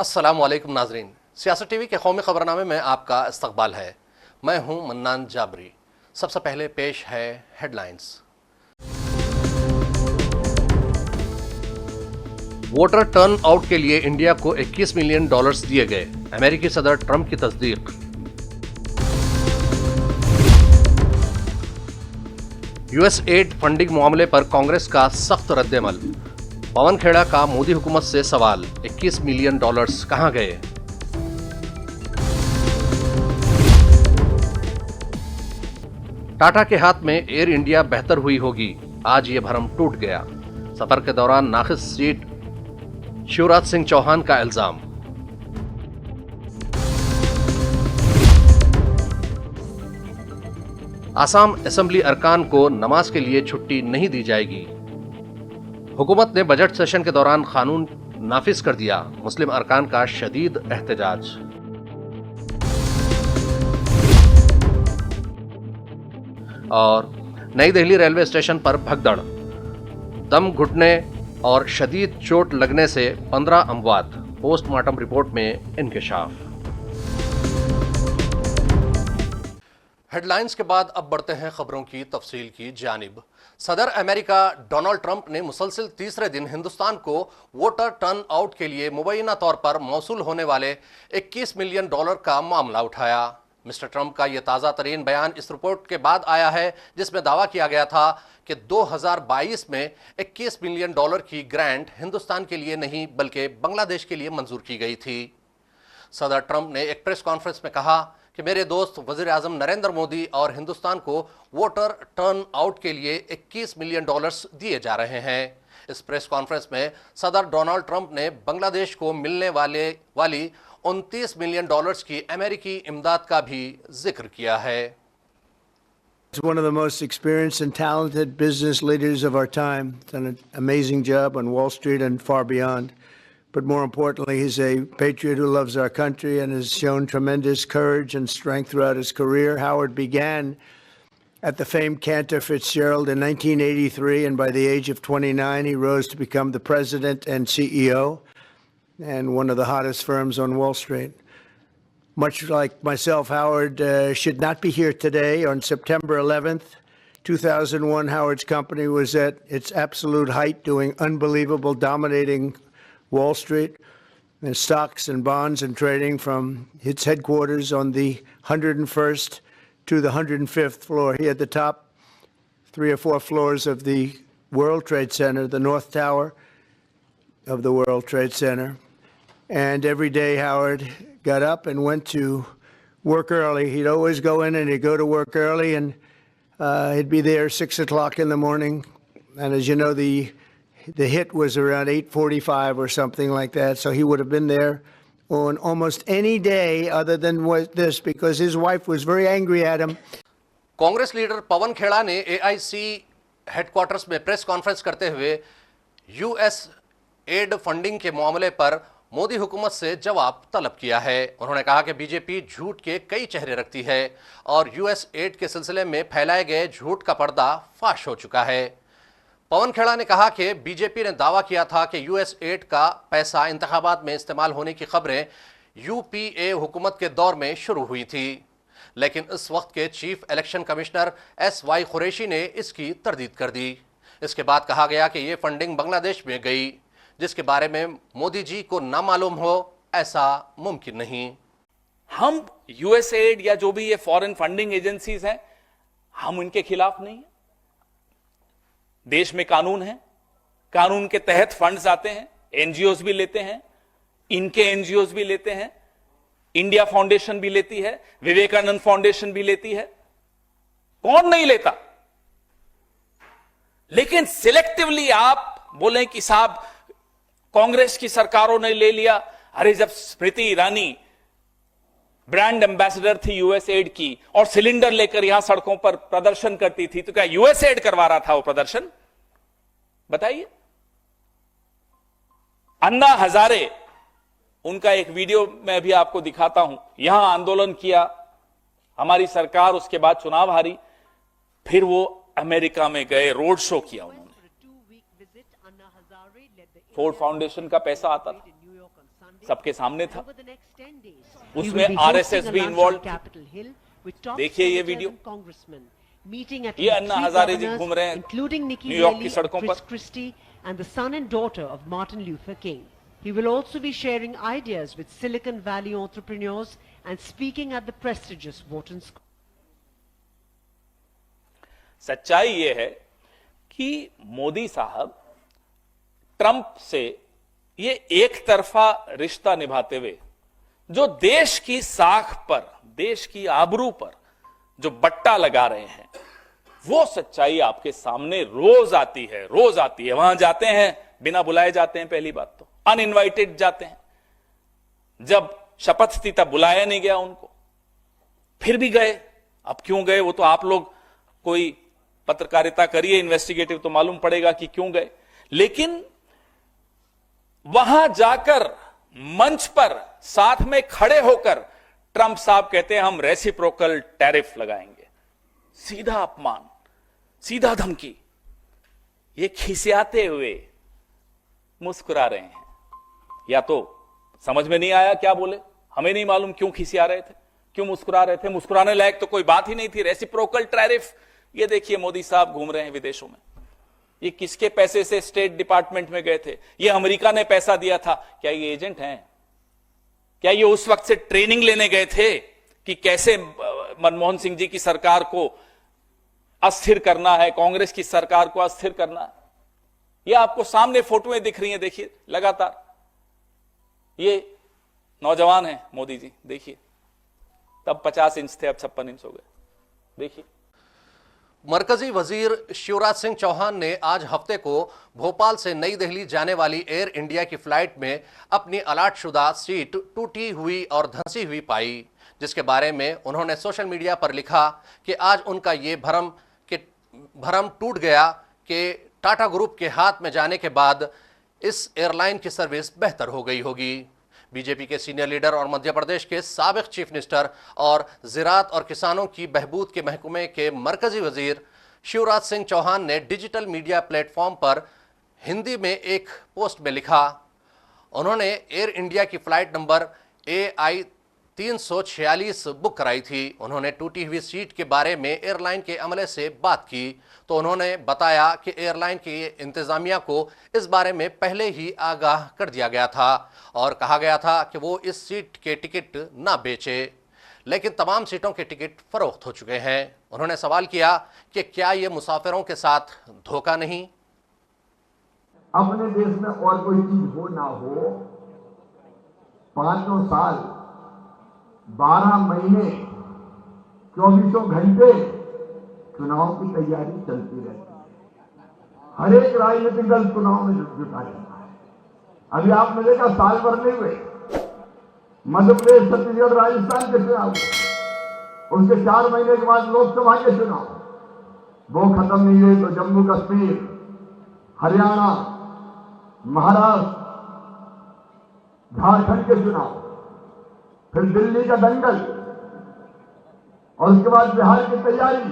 अस्सलामुअलैकुम नाजरीन, सियासत टीवी के कौमी खबरनामे में आपका इस्तकबाल है। मैं हूं मन्नान जाबरी। सबसे पहले पेश है हेडलाइंस। वोटर टर्न आउट के लिए इंडिया को $21 मिलियन दिए गए, अमेरिकी सदर ट्रंप की तस्दीक। यूएस एड फंडिंग मामले पर कांग्रेस का सख्त रद्देमल। पवन खेड़ा का मोदी हुकूमत से सवाल, $21 मिलियन कहां गए? टाटा के हाथ में एयर इंडिया बेहतर हुई होगी, आज ये भरम टूट गया। सफर के दौरान नाखिस सीट शिवराज सिंह चौहान का इल्जाम। आसाम असेंबली अरकान को नमाज के लिए छुट्टी नहीं दी जाएगी। हुकूमत ने बजट सेशन के दौरान कानून नाफिज कर दिया, मुस्लिम अरकान का शदीद एहतजाज। और नई दिल्ली रेलवे स्टेशन पर भगदड़, दम घुटने और शदीद चोट लगने से 15 अमवात, पोस्टमार्टम रिपोर्ट में इंकशाफ। हेडलाइंस के बाद अब बढ़ते हैं खबरों की तफसील की जानिब। सदर अमेरिका डोनाल्ड ट्रंप ने मुसलसल तीसरे दिन हिंदुस्तान को वोटर टर्न आउट के लिए मुबैना तौर पर मौसूल होने वाले $21 मिलियन का मामला उठाया। मिस्टर ट्रंप का यह ताज़ा तरीन बयान इस रिपोर्ट के बाद आया है जिसमें दावा किया गया था कि 2022 में $21 मिलियन की ग्रांट हिंदुस्तान के लिए नहीं बल्कि बांग्लादेश के लिए मंजूर की गई थी। सदर ट्रंप ने एक प्रेस कॉन्फ्रेंस में कहा कि मेरे दोस्त वजीर आजम नरेंद्र मोदी और हिंदुस्तान को वोटर टर्न आउट के लिए $21 मिलियन दिए जा रहे हैं। इस प्रेस कॉन्फ्रेंस में सदर डोनाल्ड ट्रंप ने बांग्लादेश को मिलने वाली $29 मिलियन की अमेरिकी इमदाद का भी जिक्र किया है। He's one of the most experienced and talented business leaders of our time. Done an amazing job on Wall Street and far beyond. But more importantly, he's a patriot who loves our country and has shown tremendous courage and strength throughout his career. Howard began at the famed Cantor Fitzgerald in 1983, and by the age of 29, he rose to become the president and CEO and one of the hottest firms on Wall Street. Much like myself, Howard should not be here today. On September 11th, 2001, Howard's company was at its absolute height, doing unbelievable, dominating Wall Street and stocks and bonds and trading from its headquarters on the 101st to the 105th floor. He had the top 3 or 4 floors of the World Trade Center, the North Tower of the World Trade Center. And every day Howard got up and went to work early. He'd always go in and he'd go to work early, and he'd be there 6 o'clock in the morning. And as you know, the hit was around 8:45 or something like that. So he would have been there on almost any day other than this, because his wife was very angry at him. Congress leader Pawan Khera ने AIC headquarters में press conference करते हुए US add funding के मामले पर मोदी हुकूमत से जवाब तलब किया है। उन्होंने कहा कि बीजेपी झूठ के कई चेहरे रखती है और यूएस एड के सिलसिले में फैलाए गए झूठ का पर्दा फाश हो चुका है। पवन खेड़ा ने कहा कि बीजेपी ने दावा किया था कि यूएस एड का पैसा इंतखाबात में इस्तेमाल होने की खबरें यूपीए हुकूमत के दौर में शुरू हुई थी, लेकिन इस वक्त के chief election commissioner SY Qureshi ने इसकी तरदीद कर दी। इसके बाद कहा गया कि ये फंडिंग बांग्लादेश में गई, जिसके बारे में मोदी जी को ना मालूम हो, ऐसा मुमकिन नहीं। हम यूएस एड या जो भी ये फॉरेन फंडिंग एजेंसीज हैं, हम उनके खिलाफ नहीं है। देश में कानून है, कानून के तहत फंड्स आते हैं, एनजीओज भी लेते हैं, इनके एनजीओज भी लेते हैं, इंडिया फाउंडेशन भी लेती है, विवेकानंद फाउंडेशन भी लेती है, कौन नहीं लेता। लेकिन सिलेक्टिवली आप बोलें कि साहब कांग्रेस की सरकारों ने ले लिया। अरे जब स्मृति ईरानी ब्रांड एम्बेसडर थी यूएस एड की और सिलेंडर लेकर यहां सड़कों पर प्रदर्शन करती थी, तो क्या यूएस एड करवा रहा था वो प्रदर्शन? बताइए। अन्ना हजारे, उनका एक वीडियो मैं भी आपको दिखाता हूं, यहां आंदोलन किया, हमारी सरकार उसके बाद चुनाव हारी, फिर वो अमेरिका में गए, रोड शो किया उन्होंने। फोर्ड फाउंडेशन का पैसा आता था, सबके सामने था, उसमें आरएसएस भी इन्वॉल्व थी। देखिए ये वीडियो, ये अन्ना हजारे जी घूम रहे हैं न्यूयॉर्क की सड़कों पर। And the son and daughter of Martin Luther King. He will also be sharing ideas with Silicon Valley entrepreneurs and speaking at the prestigious Wharton School. सच्चाई ये है कि मोदी साहब ट्रंप से ये एक तरफा रिश्ता निभाते हुए जो देश की साख पर, देश की आबरू पर जो बट्टा लगा रहे हैं, वो सच्चाई आपके सामने रोज आती है, रोज आती है। वहां जाते हैं, बिना बुलाए जाते हैं, पहली बात तो अनइनवाइटेड जाते हैं। जब शपथ थी तब बुलाया नहीं गया उनको, फिर भी गए। अब क्यों गए वो तो आप लोग कोई पत्रकारिता करिए, इन्वेस्टिगेटिव, तो मालूम पड़ेगा कि क्यों गए। लेकिन वहां जाकर मंच पर साथ में खड़े होकर ट्रंप साहब कहते हैं हम रेसिप्रोकल टैरिफ लगाएंगे। सीधा अपमान, सीधा धमकी। ये खिसियाते हुए मुस्कुरा रहे हैं। या तो समझ में नहीं आया क्या बोले, हमें नहीं मालूम क्यों खिसिया रहे थे, क्यों मुस्कुरा रहे थे। मुस्कुराने लायक तो कोई बात ही नहीं थी। रेसिप्रोकल टैरिफ, ये देखिए मोदी साहब घूम रहे हैं विदेशों में। ये किसके पैसे से स्टेट डिपार्टमेंट में गए थे? ये अमेरिका ने पैसा दिया था। क्या ये एजेंट हैं? क्या ये उस वक्त से ट्रेनिंग लेने गए थे कि कैसे मनमोहन सिंह जी की सरकार को अस्थिर करना है, कांग्रेस की सरकार को अस्थिर करना है? ये आपको सामने फोटोएं दिख रही हैं, देखिए लगातार। ये नौजवान है मोदी जी, देखिए, तब 50 इंच थे, अब 56 इंच हो गए, देखिए। मरकजी वजीर शिवराज सिंह चौहान ने आज हफ्ते को भोपाल से नई दिल्ली जाने वाली एयर इंडिया की फ्लाइट में अपनी अलॉट शुदा सीट टूटी हुई और धंसी हुई पाई, जिसके बारे में उन्होंने सोशल मीडिया पर लिखा कि आज उनका ये भरम टूट गया कि टाटा ग्रुप के हाथ में जाने के बाद इस एयरलाइन की सर्विस बेहतर हो गई होगी। बीजेपी के सीनियर लीडर और मध्य प्रदेश के साबिक चीफ मिनिस्टर और ज़राअत और किसानों की बहबूद के महकमे के मरकजी वजीर शिवराज सिंह चौहान ने डिजिटल मीडिया प्लेटफॉर्म पर हिंदी में एक पोस्ट में लिखा, उन्होंने एयर इंडिया की फ्लाइट नंबर AI 346 बुक कराई थी। उन्होंने टूटी हुई सीट के बारे में एयरलाइन के अमले से बात की तो उन्होंने बताया कि एयरलाइन की इंतज़ामिया को इस बारे में पहले ही आगाह कर दिया गया था और कहा गया था कि वो इस सीट के टिकट ना बेचे, लेकिन तमाम सीटों के टिकट फरोख्त हो चुके हैं। उन्होंने सवाल किया कि क्या ये मुसाफिरों के साथ धोखा नहीं? अपने देश में और कोई चीज हो ना हो, 5 साल 12 महीने 24 घंटे चुनाव की तैयारी चलती रहती है। हर एक राजनीतिक दल चुनाव में जुटा रहता है। अभी आपने देखा साल भर नहीं हुए, मध्य प्रदेश, छत्तीसगढ़, राजस्थान के चुनाव, उसके 4 महीने के बाद लोकसभा के चुनाव, वो खत्म नहीं हुए तो जम्मू कश्मीर, हरियाणा, महाराष्ट्र, झारखंड के चुनाव, फिर दिल्ली का दंगल और उसके बाद बिहार की तैयारी,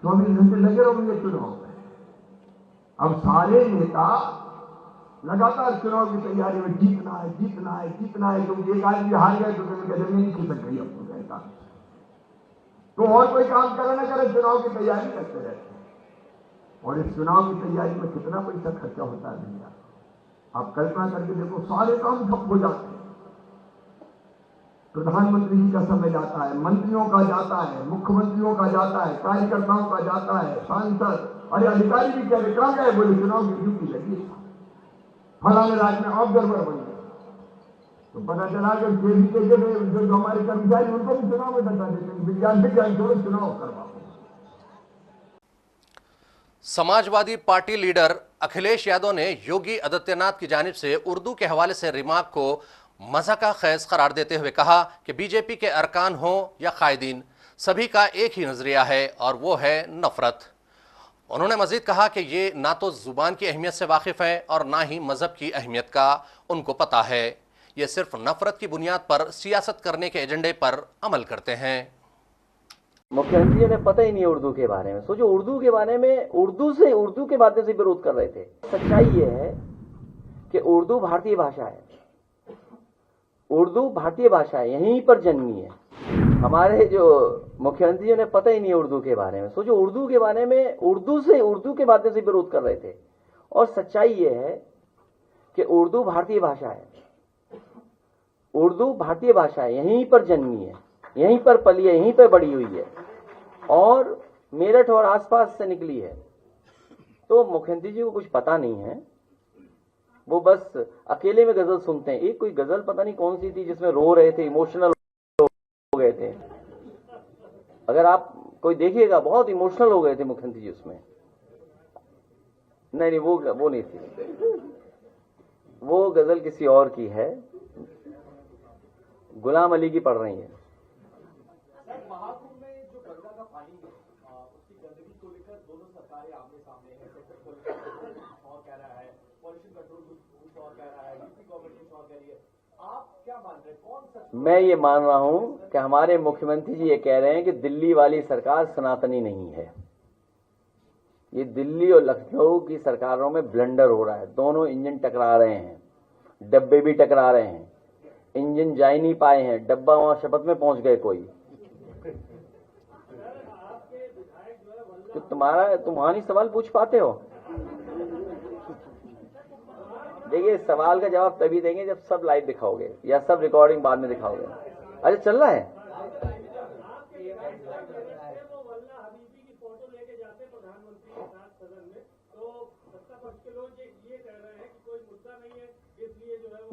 24 घंटे लगे रहेंगे चुनाव में। अब सारे नेता लगातार चुनाव की तैयारी में जीतना है, जीतना है, जीतना है, क्योंकि एक आदमी हार गए तो जमीन नहीं खिसक गई अब तो कहता। तो और कोई काम करे ना करे, चुनाव की तैयारी करते रहते हैं। और इस चुनाव की तैयारी में कितना पैसा खर्चा होता है भैया, आप कल्पना करके देखो, सारे काम ठप हो जाते हैं। प्रधानमंत्री जी का समय जाता है, मंत्रियों का जाता है, मुख्यमंत्रियों का जाता है, कार्यकर्ताओं का जाता है, सांसद, अरे अधिकारी भी कह रहे कहां गए, बोले चुनाव की ड्यूटी लगी, फलाने राज्य में ऑब्जर्वर बन गए। तो पता चला कि जेबी के जो हमारे कर्मचारी उनको भी चुनाव में डटा देते हैं, विज्ञान छोड़ो चुनाव करवाओ। समाजवादी पार्टी लीडर अखिलेश यादव ने योगी आदित्यनाथ की जानिब से उर्दू के हवाले से रिमार्क को मज़ाक़ खेज़ करार देते हुए कहा कि बीजेपी के अरकान हों या कायदीन, सभी का एक ही नज़रिया है और वो है नफ़रत। उन्होंने मज़ीद कहा कि ये ना तो ज़ुबान की अहमियत से वाकिफ़ हैं और ना ही मज़हब की अहमियत का उनको पता है। ये सिर्फ नफ़रत की बुनियाद पर सियासत करने के एजेंडे पर अमल करते हैं। मुख्यमंत्री जी ने पता ही नहीं उर्दू के बारे में। सोचो, उर्दू के बारे में, उर्दू के माध्यम से विरोध कर रहे थे। सच्चाई ये है कि उर्दू भारतीय भाषा है, उर्दू भारतीय भाषा है, यहीं पर जन्मी है। हमारे जो मुख्यमंत्री जी ने पता ही नहीं है उर्दू के बारे में। सोचो, उर्दू के बारे में, उर्दू के माध्यम से विरोध कर रहे थे। और सच्चाई ये है कि उर्दू भारतीय भाषा है, उर्दू भारतीय भाषा है, यहीं पर जन्मी है, यहीं पर पली है, यहीं पर बड़ी हुई है और मेरठ और आसपास से निकली है। तो मुख्यमंत्री जी को कुछ पता नहीं है, वो बस अकेले में गजल सुनते हैं। एक कोई गजल पता नहीं कौन सी थी जिसमें रो रहे थे, इमोशनल हो गए थे। अगर आप कोई देखिएगा, बहुत इमोशनल हो गए थे मुख्यमंत्री जी उसमें। नहीं, वो नहीं थी, वो गजल किसी और की है, गुलाम अली की पढ़ रही है। महाकुंभ में जो गंगा का पानी है, उसकी गंदगी को लेकर दोनों सरकारें आमने सामने हैं। सेंट्रल गवर्नमेंट और कह रहा है, पॉल्यूशन कंट्रोल कुछ और कह रहा है, यूपी गवर्नमेंट कुछ और कह रही है। आप क्या मान रहे हैं, कौन सच? मैं ये मान रहा हूं कि हमारे मुख्यमंत्री जी ये कह रहे हैं कि दिल्ली वाली सरकार सनातनी नहीं है। ये दिल्ली और लखनऊ की सरकारों में ब्लंडर हो रहा है। दोनों इंजन टकरा रहे हैं, डब्बे भी टकरा रहे हैं, इंजन जा ही नहीं पाए हैं, डब्बा वहां शपथ में पहुंच गए कोई। तो तुम वहां नहीं सवाल पूछ पाते हो। देखिए, सवाल का जवाब तभी देंगे जब सब लाइव दिखाओगे या सब रिकॉर्डिंग बाद में दिखाओगे। अच्छा, चल रहा है।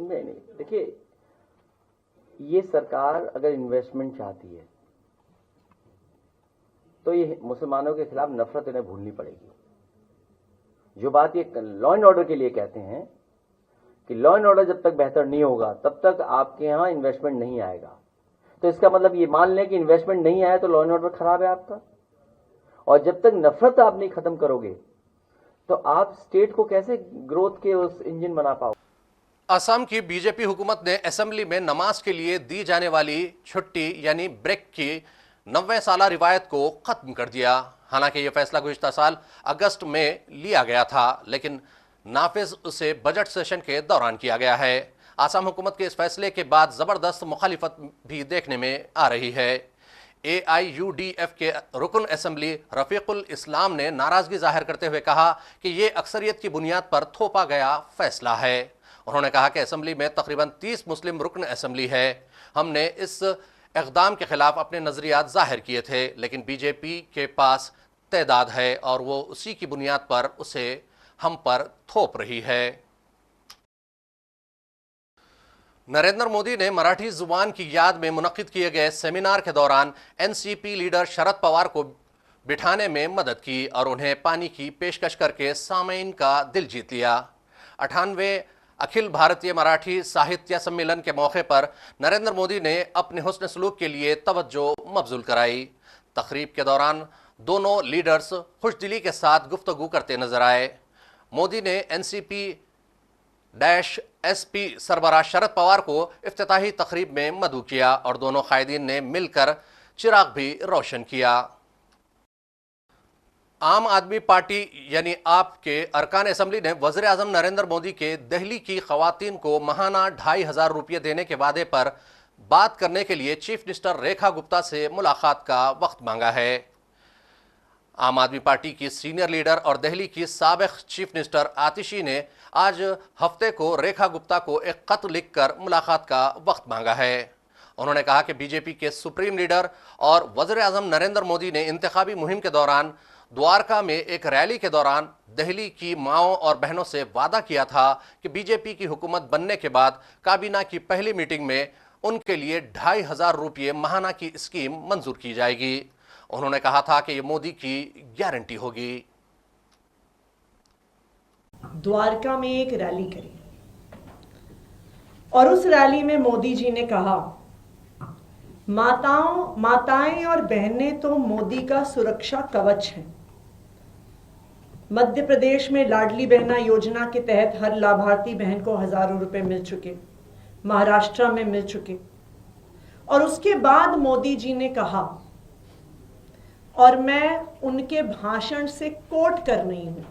नहीं, देखिए, ये सरकार अगर इन्वेस्टमेंट चाहती है तो ये मुसलमानों के खिलाफ नफरत इन्हें भूलनी पड़ेगी। जो बात ये लॉ एंड ऑर्डर के लिए कहते हैं कि लॉ एंड ऑर्डर जब तक बेहतर नहीं होगा तब तक आपके यहां इन्वेस्टमेंट नहीं आएगा। तो इसका मतलब ये मान लें कि इन्वेस्टमेंट नहीं आया तो लॉ एंड ऑर्डर खराब है आपका। और जब तक नफरत आप नहीं खत्म करोगे तो आप स्टेट को कैसे ग्रोथ के उस इंजन बना पाओ। असम की बीजेपी हुकूमत ने असेंबली में नमाज के लिए दी जाने वाली छुट्टी यानी ब्रेक की 90 साला रिवायत को खत्म कर दिया। हालांकि यह फैसला गुज़िश्ता साल अगस्त में लिया गया था, लेकिन नाफिज उसे बजट सेशन के दौरान किया गया है। असम हुकूमत के इस फैसले के बाद जबरदस्त मुखालिफत भी देखने में आ रही है। AIUDF के रुकन असेंबली रफीकुल इस्लाम ने नाराजगी जाहिर करते हुए कहा कि यह अक्सरियत की बुनियाद पर थोपा गया फैसला है। उन्होंने कहा कि असेंबली में तकरीबन 30 मुस्लिम रुकन असेंबली है। हमने इस इक़दाम के खिलाफ अपने नज़रियात जाहिर किए थे, लेकिन बीजेपी के पास तदाद है और वो उसी की बुनियाद पर उसे हम पर थोप रही है। नरेंद्र मोदी ने मराठी जुबान की याद में मुनक्किद किए गए सेमिनार के दौरान NCP लीडर शरद पवार को बिठाने में मदद की और उन्हें पानी की पेशकश करके सामीन का दिल जीत लिया। 98वें अखिल भारतीय मराठी साहित्य सम्मेलन के मौके पर नरेंद्र मोदी ने अपने हुस्न सलूक के लिए तवज्जो मबजूल कराई। तकरीब के दौरान दोनों लीडर्स खुशदिली के साथ गुफ्तगू करते नजर आए। मोदी ने NCP-SP सरबराह शरद पवार को इफ्तिताही तकरीब में मदऊ किया और दोनों कायदीन ने मिलकर चिराग भी रोशन किया। आम आदमी पार्टी यानी आप के अरकान असम्बली ने वज़ीर आज़म नरेंद्र मोदी के दिल्ली की ख़वातीन को माहाना 2500 रुपये देने के वादे पर बात करने के लिए चीफ मिनिस्टर रेखा गुप्ता से मुलाकात का वक्त मांगा है। आम आदमी पार्टी की सीनियर लीडर और दिल्ली की साबिक़ चीफ मिनिस्टर आतिशी ने आज हफ्ते को रेखा गुप्ता को एक खत लिखकर मुलाकात का वक्त मांगा है। उन्होंने कहा कि बीजेपी के सुप्रीम लीडर और वज़ीर आज़म नरेंद्र मोदी ने इंतखाबी मुहिम के दौरान द्वारका में एक रैली के दौरान दिल्ली की माओं और बहनों से वादा किया था कि बीजेपी की हुकूमत बनने के बाद काबीना की पहली मीटिंग में उनके लिए 2500 रुपये माहाना की स्कीम मंजूर की जाएगी। उन्होंने कहा था कि ये मोदी की गारंटी होगी। द्वारका में एक रैली करी और उस रैली में मोदी जी ने कहा, माताएं और बहनें तो मोदी का सुरक्षा कवच हैं। मध्य प्रदेश में लाडली बहना योजना के तहत हर लाभार्थी बहन को हजारों रुपए मिल चुके, महाराष्ट्र में मिल चुके। और उसके बाद मोदी जी ने कहा, और मैं उनके भाषण से कोट कर रही हूं,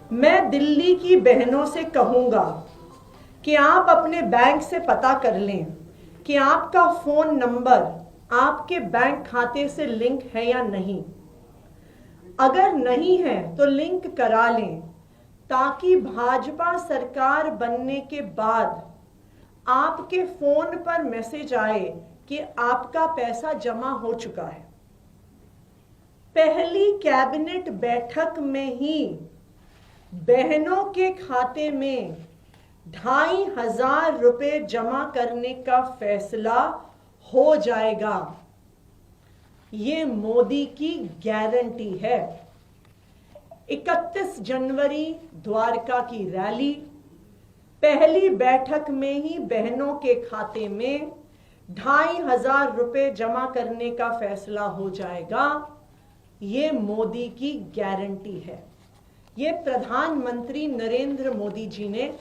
मैं दिल्ली की बहनों से कहूंगा कि आप अपने बैंक से पता कर लें कि आपका फोन नंबर आपके बैंक खाते से लिंक है या नहीं। अगर नहीं है तो लिंक करा लें, ताकि भाजपा सरकार बनने के बाद आपके फोन पर मैसेज आए कि आपका पैसा जमा हो चुका है। पहली कैबिनेट बैठक में ही बहनों के खाते में 2,500 रुपए जमा करने का फैसला हो जाएगा। ये मोदी की गारंटी है। 31 जनवरी द्वारका की रैली, पहली बैठक में ही बहनों के खाते में 2,500 रुपए जमा करने का फैसला हो जाएगा। ये मोदी की गारंटी है। ये प्रधानमंत्री नरेंद्र मोदी जी ने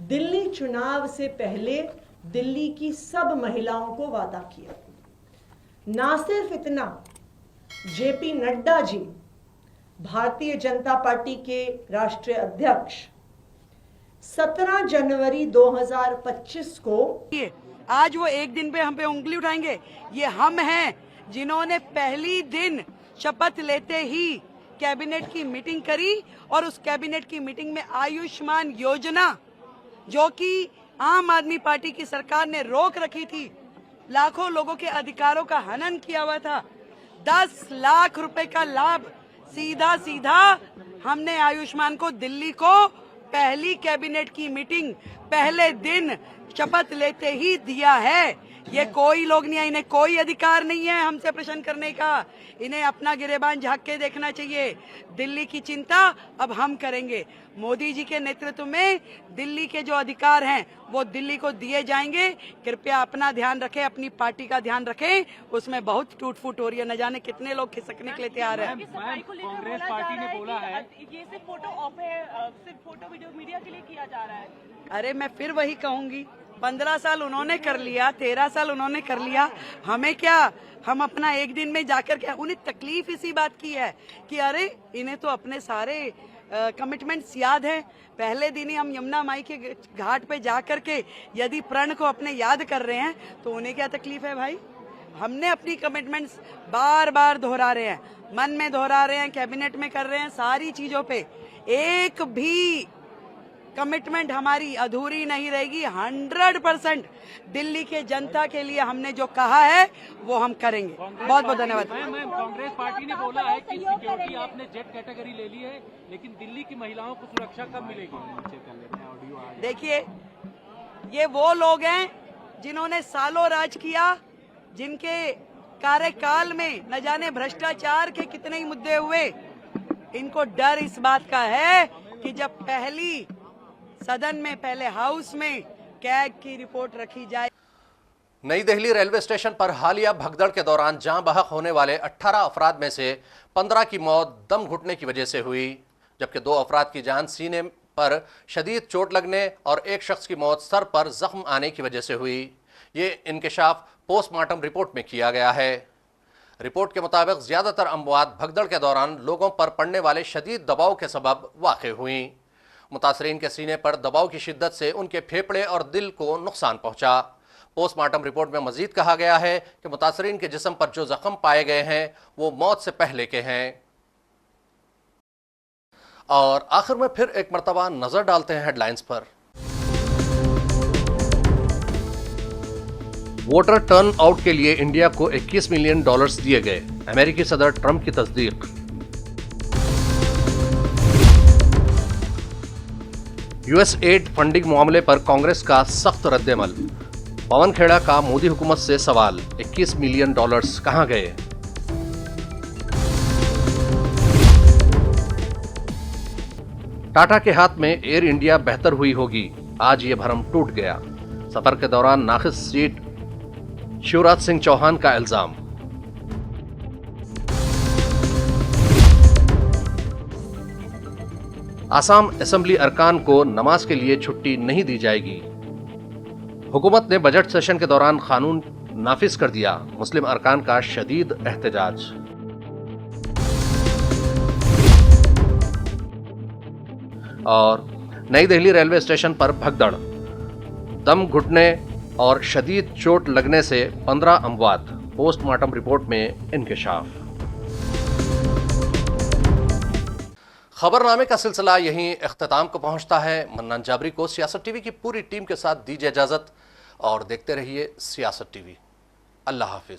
दिल्ली चुनाव से पहले दिल्ली की सब महिलाओं को वादा किया। ना सिर्फ इतना, जेपी नड्डा जी, भारतीय जनता पार्टी के राष्ट्रीय अध्यक्ष, 17 जनवरी 2025 को आज वो एक दिन पे हम पे उंगली उठाएंगे। ये हम हैं जिन्होंने पहली दिन शपथ लेते ही कैबिनेट की मीटिंग करी, और उस कैबिनेट की मीटिंग में आयुष्मान योजना, जो कि आम आदमी पार्टी की सरकार ने रोक रखी थी, लाखों लोगों के अधिकारों का हनन किया हुआ था, 10 लाख रुपए का लाभ सीधा सीधा हमने आयुष्मान को दिल्ली को पहली कैबिनेट की मीटिंग पहले दिन शपथ लेते ही दिया है। ये कोई लोग नहीं है, इन्हें कोई अधिकार नहीं है हमसे प्रश्न करने का। इन्हें अपना गिरेबान झांक के देखना चाहिए। दिल्ली की चिंता अब हम करेंगे। मोदी जी के नेतृत्व में दिल्ली के जो अधिकार हैं वो दिल्ली को दिए जाएंगे। कृपया अपना ध्यान रखें, अपनी पार्टी का ध्यान रखें। उसमें बहुत टूट फूट हो रही है, न जाने कितने लोग खिसकने के लिए तैयार हैं। कांग्रेस पार्टी ने बोला है ये सिर्फ फोटो ऑप है, सिर्फ फोटो वीडियो मीडिया के लिए किया जा रहा है। अरे मैं फिर वही कहूंगी, 15 साल उन्होंने कर लिया, 13 साल उन्होंने कर लिया, हमें क्या? हम अपना एक दिन में जाकर के, उन्हें तकलीफ इसी बात की है कि अरे इन्हें तो अपने सारे कमिटमेंट्स याद हैं। पहले दिन ही हम यमुना माई के घाट पे जाकर के यदि प्रण को अपने याद कर रहे हैं तो उन्हें क्या तकलीफ है भाई? हमने अपनी कमिटमेंट्स बार बार दोहरा रहे हैं, मन में दोहरा रहे हैं, कैबिनेट में कर रहे हैं, सारी चीजों पे एक भी कमिटमेंट हमारी अधूरी नहीं रहेगी। 100% दिल्ली के जनता के लिए हमने जो कहा है वो हम करेंगे। बहुत बहुत धन्यवाद। मैम, कांग्रेस पार्टी ने बोला है कि सिक्योरिटी आपने जेट कैटेगरी ले ली है, लेकिन दिल्ली की महिलाओं को सुरक्षा कब मिलेगी? देखिए, ये वो लोग हैं जिन्होंने सालों राज किया, जिनके कार्यकाल में न जाने भ्रष्टाचार के कितने ही मुद्दे हुए। इनको डर इस बात का है कि जब पहली सदन में, पहले हाउस में कैग की रिपोर्ट रखी जाए। नई दिल्ली रेलवे स्टेशन पर हालिया भगदड़ के दौरान जान बहक होने वाले 18 अफराद में से 15 की मौत दम घुटने की वजह से हुई, जबकि 2 अफराद की जान सीने पर शदीद चोट लगने और एक शख्स की मौत सर पर जख्म आने की वजह से हुई। ये इंकशाफ पोस्टमार्टम रिपोर्ट में किया गया है। रिपोर्ट के मुताबिक ज्यादातर अमवात भगदड़ के दौरान लोगों पर पड़ने वाले शदीद दबाव के सबब वाक़ हुई। मुतासरीन के सीने पर दबाव की शिद्दत से उनके फेफड़े और दिल को नुकसान पहुंचा। पोस्टमार्टम रिपोर्ट में मजीद कहा गया है कि मुतासरीन के जिस्म पर जो जख्म पाए गए हैं वो मौत से पहले के हैं। और आखिर में फिर एक मरतबा नजर डालते हैं हेडलाइंस पर। वोटर टर्न आउट के लिए इंडिया को $21 मिलियन दिए गए, अमेरिकी सदर ट्रंप की तस्दीक। यूएसएड फंडिंग मामले पर कांग्रेस का सख्त रद्देमल। पवन खेड़ा का मोदी हुकूमत से सवाल, $21 मिलियन कहां गए? टाटा के हाथ में एयर इंडिया बेहतर हुई होगी, आज ये भरम टूट गया। सफर के दौरान नाखिस सीट शिवराज सिंह चौहान का इल्जाम। आसाम असेंबली अरकान को नमाज के लिए छुट्टी नहीं दी जाएगी। हुकूमत ने बजट सेशन के दौरान कानून नाफिज कर दिया, मुस्लिम अरकान का शदीद एहतजाज। और नई दिल्ली रेलवे स्टेशन पर भगदड़, दम घुटने और शदीद चोट लगने से 15 अमवात, पोस्टमार्टम रिपोर्ट में इंकशाफ। खबरनामे का सिलसिला यहीं इख्तिताम को पहुंचता है। मन्नान जाबरी को सियासत टीवी की पूरी टीम के साथ दीजिए इजाजत और देखते रहिए सियासत टीवी। अल्लाह हाफिज।